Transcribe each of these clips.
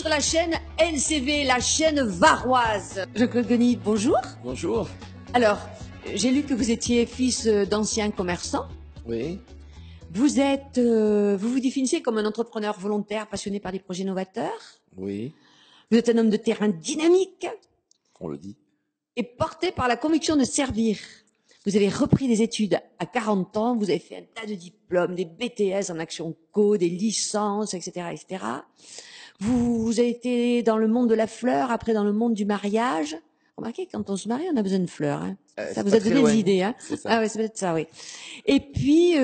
sur la chaîne LCV, la chaîne varoise. Jean-Claude Guenille, bonjour. Bonjour. Alors, j'ai lu que vous étiez fils d'anciens commerçants. Oui. Vous vous définissez comme un entrepreneur volontaire passionné par des projets novateurs. Oui. Vous êtes un homme de terrain dynamique On le dit. et porté par la conviction de servir. Vous avez repris des études à 40 ans, vous avez fait un tas de diplômes, des BTS en action co, des licences, etc., etc. Vous avez été dans le monde de la fleur, après dans le monde du mariage. Remarquez, quand on se marie, on a besoin de fleurs. Hein. Ça C'est vous pas a très donné loin. des idées. Hein. C'est ça. Ah ouais, c'est peut-être ça, oui. Et puis,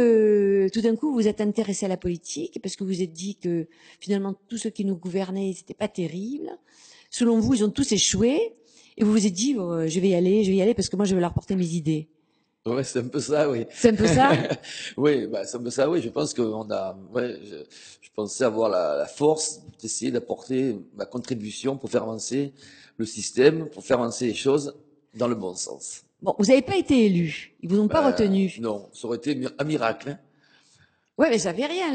tout d'un coup, vous vous êtes intéressé à la politique parce que vous vous êtes dit que finalement, tous ceux qui nous gouvernaient, c'était pas terrible. Selon vous, ils ont tous échoué. Et vous vous êtes dit, je vais y aller parce que moi, je vais leur porter mes idées. Ouais, c'est un peu ça, oui. C'est un peu ça. Oui, bah, c'est un peu ça, oui. Je pense je pensais avoir la force d'essayer d'apporter ma contribution pour faire avancer le système, pour faire avancer les choses dans le bon sens. Bon, vous n'avez pas été élu. Ils vous ont pas retenu. Non, ça aurait été un miracle. Hein. Ouais, mais ça fait rien.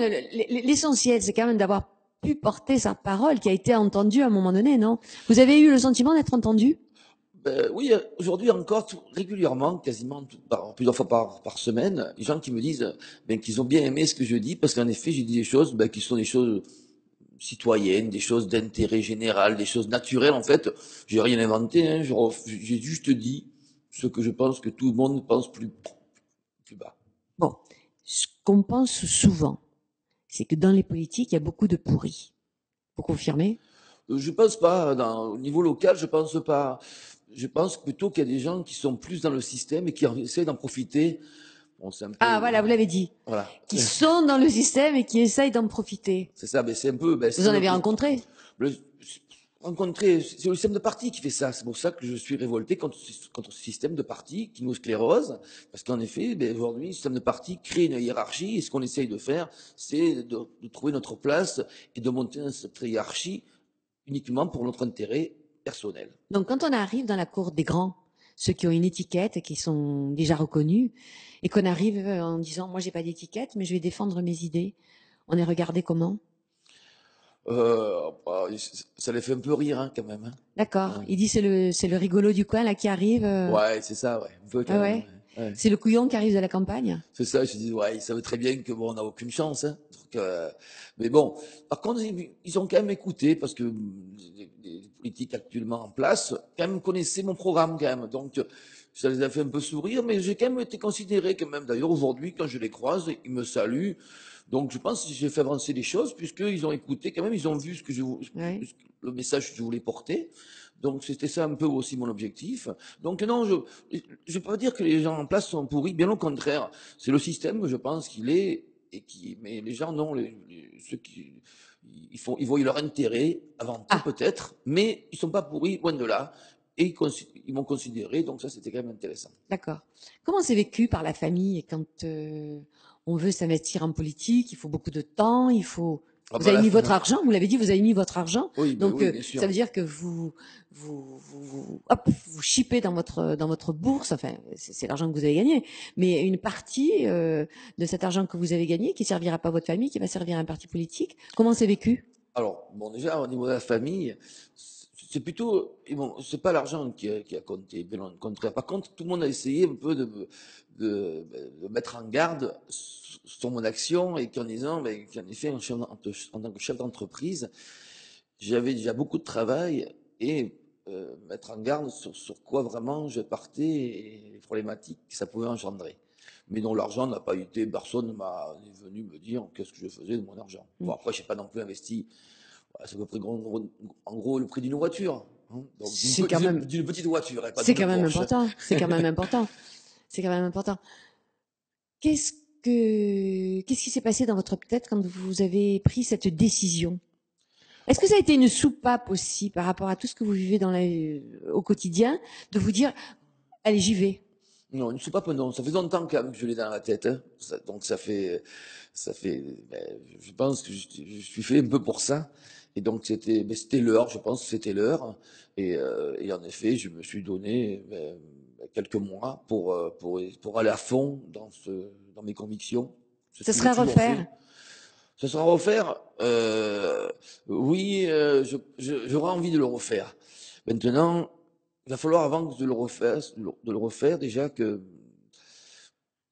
L'essentiel, c'est quand même d'avoir pu porter sa parole qui a été entendue à un moment donné, non? Vous avez eu le sentiment d'être entendu? Oui, aujourd'hui encore, régulièrement, quasiment plusieurs fois par semaine, les gens qui me disent qu'ils ont bien aimé ce que je dis, parce qu'en effet, j'ai dit des choses qui sont des choses citoyennes, des choses d'intérêt général, des choses naturelles. En fait, j'ai rien inventé. Hein, j'ai juste dit ce que je pense que tout le monde pense plus bas. Bon, ce qu'on pense souvent, c'est que dans les politiques, il y a beaucoup de pourris. Vous confirmez? Je pense pas, au niveau local, je pense pas. Je pense plutôt qu'il y a des gens qui sont plus dans le système et qui essaient d'en profiter. Bon, c'est un peu, Ah, voilà, vous l'avez dit. voilà. Qui sont dans le système et qui essayent d'en profiter. C'est ça, c'est un peu. Vous en avez rencontré? Rencontrer, c'est le système de parti qui fait ça. C'est pour ça que je suis révolté contre ce système de parti qui nous sclérose. Parce qu'en effet, aujourd'hui, le système de parti crée une hiérarchie. Et ce qu'on essaye de faire, c'est de trouver notre place et de monter dans cette hiérarchie uniquement pour notre intérêt personnel. Donc, quand on arrive dans la cour des grands, ceux qui ont une étiquette et qui sont déjà reconnus, et qu'on arrive en disant, moi, j'ai pas d'étiquette, mais je vais défendre mes idées, on est regardé comment? Ça les fait un peu rire, hein, quand même. Hein. D'accord. Ouais. Il dit c'est le rigolo du coin là qui arrive. Ouais, c'est ça, ouais. Un peu quand même. Ouais. Ouais. C'est le couillon qui arrive de la campagne. C'est ça, je dis, ouais, ils savaient très bien que bon, on n'a aucune chance. Hein. Donc, mais bon, par contre, ils ont quand même écouté parce que les politiques actuellement en place, quand même connaissaient mon programme quand même. Donc, ça les a fait un peu sourire, mais j'ai quand même été considéré quand même. D'ailleurs, aujourd'hui, quand je les croise, ils me saluent. Donc, je pense que j'ai fait avancer les choses puisqu'ils ont écouté quand même, ils ont vu le message que je voulais porter. Donc, c'était ça un peu aussi mon objectif. Donc, non, je peux pas dire que les gens en place sont pourris, bien au contraire. C'est le système, je pense qu'il est, mais les gens, non, ceux qui, ils voient leur intérêt avant tout peut-être, mais ils sont pas pourris, loin de là. Et ils m'ont considéré, donc ça, c'était quand même intéressant. D'accord. Comment c'est vécu par la famille quand on veut s'investir en politique? Il faut beaucoup de temps, il faut. Vous avez mis votre argent, vous l'avez dit, vous avez mis votre argent. Oui, donc oui, bien sûr. Ça veut dire que vous chippez dans votre bourse. Enfin, c'est l'argent que vous avez gagné, mais une partie de cet argent que vous avez gagné qui servira pas à votre famille, qui va servir à un parti politique. Comment c'est vécu? Alors, bon, déjà, au niveau de la famille, c'est plutôt, bon, c'est pas l'argent qui a compté, bien au contraire. Par contre, tout le monde a essayé un peu de mettre en garde sur mon action et qu'en disant, qu'en effet, en tant que chef d'entreprise, j'avais déjà beaucoup de travail et mettre en garde sur quoi vraiment je partais et les problématiques que ça pouvait engendrer. Mais dont l'argent n'a pas été, personne n'est venu me dire qu'est-ce que je faisais de mon argent. Bon, après, j'ai pas non plus investi, c'est à peu près en gros le prix d'une voiture. Hein. Donc, d'une petite voiture. C'est quand même important. C'est quand même important. C'est quand même important. Qu'est-ce qui s'est passé dans votre tête quand vous avez pris cette décision? Est-ce que ça a été une soupape aussi par rapport à tout ce que vous vivez au quotidien, de vous dire, allez, j'y vais? Non, une soupape, non. Ça fait longtemps quand même que je l'ai dans la tête. Hein. Donc ça fait, je pense que je suis fait un peu pour ça. Et donc c'était l'heure. Je pense que c'était l'heure. Et en effet, je me suis donné quelques mois pour aller à fond dans mes convictions. Ça serait à refaire? Ça sera refaire. Oui, j'aurais envie de le refaire. Maintenant, il va falloir avant de le refaire, déjà que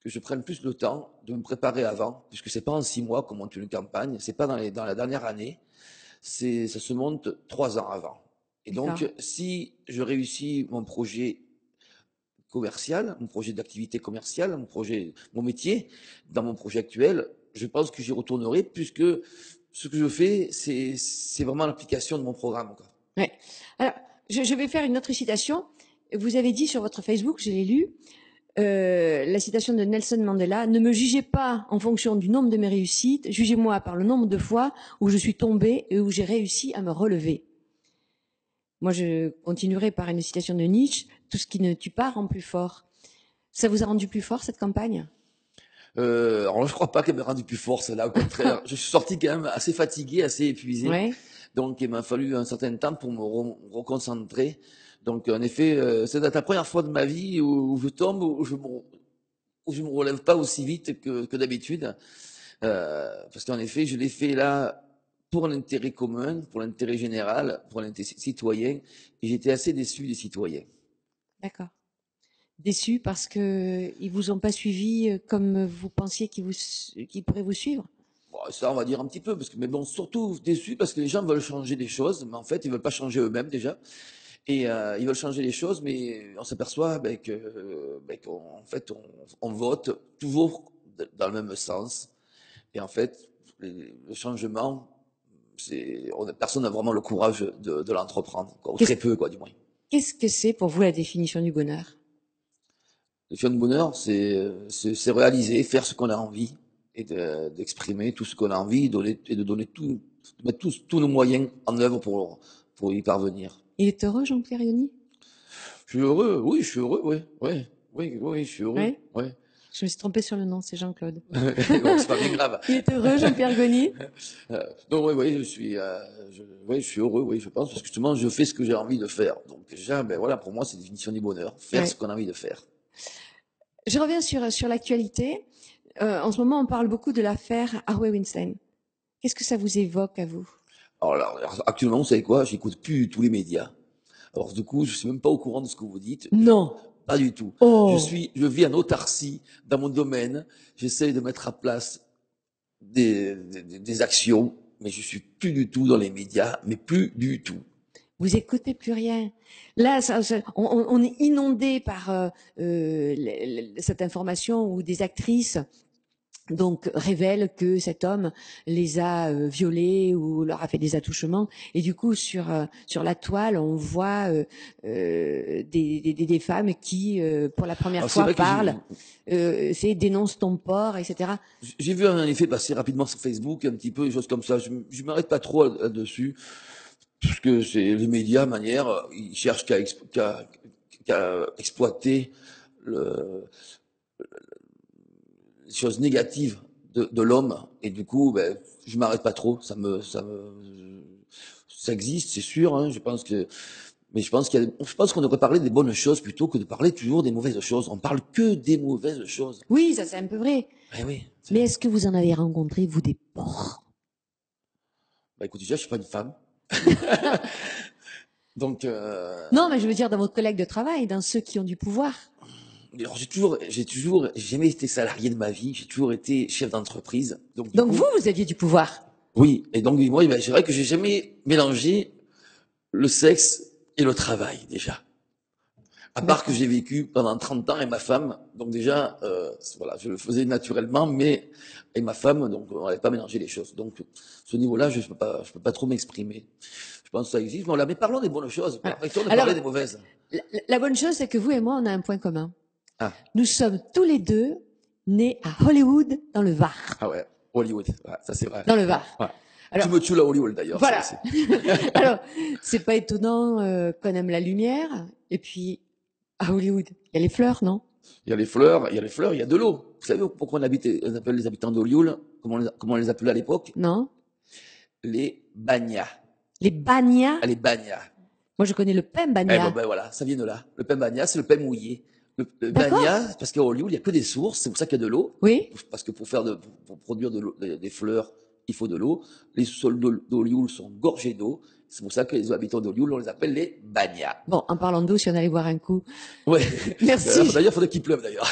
je prenne plus le temps de me préparer avant, puisque c'est pas en 6 mois qu'on monte une campagne, c'est pas dans la dernière année, ça se monte 3 ans avant. Et D'accord. donc, si je réussis mon projet commercial, mon projet d'activité commerciale, mon métier, dans mon projet actuel, je pense que j'y retournerai, puisque ce que je fais, c'est vraiment l'application de mon programme, quoi. Ouais. Alors, je vais faire une autre citation. Vous avez dit sur votre Facebook, je l'ai lu, la citation de Nelson Mandela: ne me jugez pas en fonction du nombre de mes réussites, jugez-moi par le nombre de fois où je suis tombé et où j'ai réussi à me relever. Moi, je continuerai par une citation de Nietzsche: tout ce qui ne tue pas rend plus fort. Ça vous a rendu plus fort, cette campagne? Alors, je crois pas qu'elle m'ait rendu plus fort, celle-là. Au contraire, je suis sorti quand même assez fatigué, assez épuisé. Ouais. Donc, il m'a fallu un certain temps pour me reconcentrer. Donc, en effet, c'est la première fois de ma vie où je tombe, où je me relève pas aussi vite que d'habitude. Parce qu'en effet, je l'ai fait là pour l'intérêt commun, pour l'intérêt général, pour l'intérêt citoyen. Et j'étais assez déçu des citoyens. D'accord. Déçu parce que ils vous ont pas suivi comme vous pensiez qu'ils pourraient vous suivre? Bon, ça, on va dire un petit peu, mais bon, surtout déçu parce que les gens veulent changer des choses, mais en fait, ils veulent pas changer eux-mêmes déjà. Et ils veulent changer les choses, mais on s'aperçoit qu'en fait, on vote toujours dans le même sens. Et en fait, le changement, personne n'a vraiment le courage de l'entreprendre, quoi, ou très peu, quoi, du moins. Qu'est-ce que c'est pour vous la définition du bonheur? Le de bonheur, c'est réaliser, faire ce qu'on a envie et d'exprimer tout ce qu'on a envie, et de donner tout, de mettre tous nos moyens en œuvre pour y parvenir. Il est heureux, Jean-Pierre Yoni? Je suis heureux, oui, je suis heureux, oui, oui, oui, oui, je suis heureux, Ouais. oui. Je me suis trompée sur le nom, c'est Jean-Claude. Bon, c'est pas bien grave. Il est heureux, Jean-Pierre Goni? Donc oui, oui, je suis heureux, oui, je pense, parce que justement, je fais ce que j'ai envie de faire. Donc déjà, ben voilà, pour moi, c'est la définition du bonheur, faire ce qu'on a envie de faire. Je reviens sur l'actualité. En ce moment, on parle beaucoup de l'affaire Harvey Weinstein. Qu'est-ce que ça vous évoque à vous? Alors, actuellement, vous savez quoi? J'écoute plus tous les médias. Alors du coup, je suis même pas au courant de ce que vous dites. Non. Pas du tout. Oh. Je vis en autarcie dans mon domaine. J'essaye de mettre à place des actions, mais je suis plus du tout dans les médias, mais plus du tout. Vous écoutez plus rien. Là, on est inondé par cette information où des actrices donc révèlent que cet homme les a violées ou leur a fait des attouchements, et du coup sur la toile on voit des femmes qui pour la première fois parlent, c'est dénonce ton porc, etc. J'ai vu en effet passer rapidement sur Facebook un petit peu des choses comme ça. Je m'arrête pas trop là-dessus, parce que c'est les médias, manière, ils cherchent qu'à exploiter les choses négatives de l'homme, et du coup, ben, je m'arrête pas trop. Ça existe, c'est sûr. Hein, mais je pense qu'on devrait parler des bonnes choses plutôt que de parler toujours des mauvaises choses. On parle que des mauvaises choses. Oui, ça c'est un peu vrai. Eh oui. Mais est-ce que vous en avez rencontré, vous, des porcs? Bah écoute, déjà, je suis pas une femme. Donc. Non, mais je veux dire dans votre collègue de travail, dans ceux qui ont du pouvoir. Alors j'ai jamais été salarié de ma vie. J'ai toujours été chef d'entreprise. Donc vous aviez du pouvoir. Oui. Et donc moi, ben, c'est vrai que j'ai jamais mélangé le sexe et le travail déjà. À part que j'ai vécu pendant 30 ans avec ma femme, donc déjà, voilà, je le faisais naturellement, mais avec ma femme, donc on n'avait pas mélangé les choses. Donc, ce niveau-là, je peux pas trop m'exprimer. Je pense que ça existe. Voilà, mais parlons des bonnes choses. Arrêtons de parler des mauvaises. La bonne chose, c'est que vous et moi, on a un point commun. Ah. Nous sommes tous les deux nés à Hollywood, dans le Var. Ah ouais, Hollywood, ouais, ça c'est vrai. Dans le Var. Ouais. Alors, tu me tues là, Hollywood d'ailleurs. Voilà. Alors, c'est pas étonnant qu'on aime la lumière. Et puis, à Hollywood, il y a les fleurs, non? Il y a les fleurs, il y a de l'eau. Vous savez pourquoi on appelle les habitants d'Hollywood, comment on les appelait à l'époque? Non. Les Bagnas. Les Bagnas? Ah, les Bagnas. Moi, je connais le pain Bagnas. Ben voilà, ça vient de là. Le pain Bagnas, c'est le pain mouillé. Le Bagnas, parce qu'à Hollywood, il y a que des sources, c'est pour ça qu'il y a de l'eau. Oui. Parce que pour produire des fleurs, il faut de l'eau. Les sous-sols d'Olioul sont gorgés d'eau. C'est pour ça que les habitants d'Olioul, on les appelle les bagnats. Bon, en parlant d'eau, si on allait boire un coup. Ouais. Merci. D'ailleurs, il faudrait qu'il pleuve, d'ailleurs.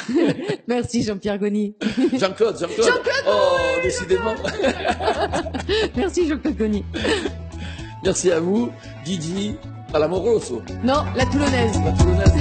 Merci Jean-Pierre Goni. Jean-Claude. Oh, décidément. Merci Jean-Claude Goni. Merci à vous, Gigi, à la Moroso. Non, la Toulonnaise. La Toulonnaise.